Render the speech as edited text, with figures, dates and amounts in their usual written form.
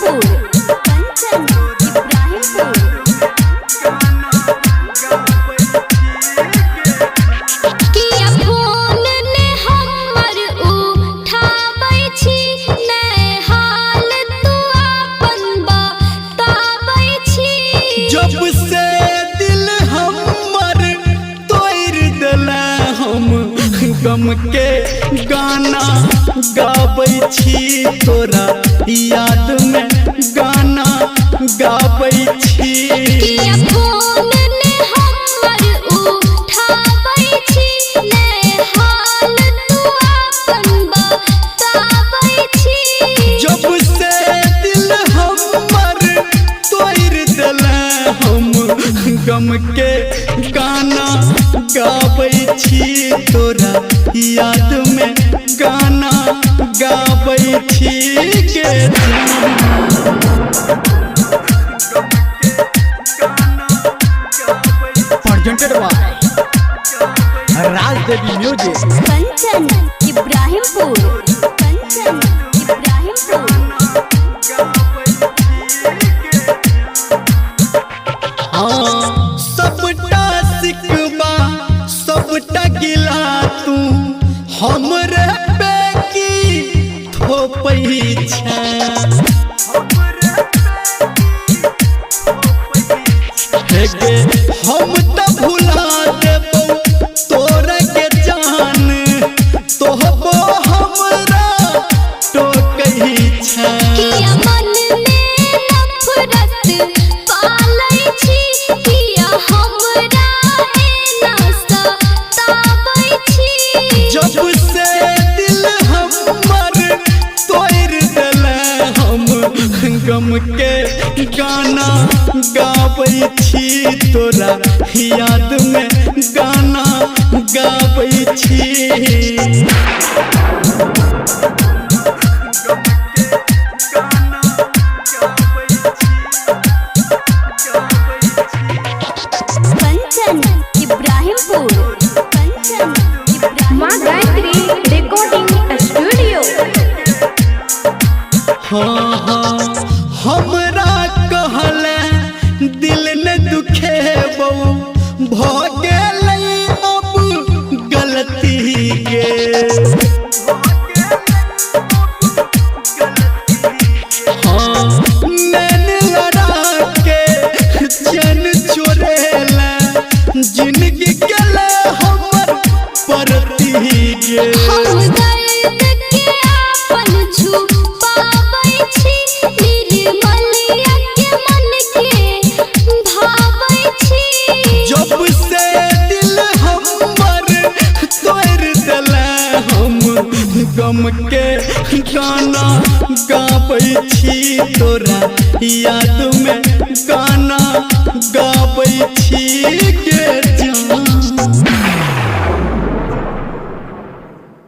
इब्राहिमपुर कंचन इब्राहिमपुर। किया फोन ने हमर उठाबै छी, नै हाल तू अपन बताबै छी। जब से दिल हमर तोड़ देला हम गम के गाना गाबै छी, तोरा याद में गाना गाबै छी। किया फोन ने हमर उठाबै छी, नै हाल तू अपन बताबै छी। जब से दिल हमर तोड़ देला हम गम के गाना गाबै छी, तोरा याद में गाना गाबै छी के presented by Raj Devi Music। Kanchan Ibrahimpur Kanchan Ibrahimpur. हाँ सबटा सिकवा सबटा गिला तू हमरे पे की थोपै छै। हेगे हम त भुला देबौ तोरा के जान, तोहबो हमरा टोकै छै। किया मन में नफरत पालै छी, किया हमरा एना सताबै छी। जब से दिल हमर तोड़ देला हम गम के गाना गाबै छी, तोरा याद में गाना गाबै छी। कंचन इब्राहिमपुर कंचन इब्राहिमपुर। माँ गायत्री रिकॉर्डिंग स्टूडियो। हाँ हाँ हमरा कहले दिल ने दुखेबौ, भ गेलै अब गलती के। हाँ नैन लड़ा के चैन चोरेला, जिंदगी गेलै हमर परती के। हम दर्द के अपन छुपाबै छी, निर्मलिया के मन के भाबै छी। जब से दिल हमर तोड़ देला हम गम के गाना गाबै छी, तोरा याद में गाना गाबै छी।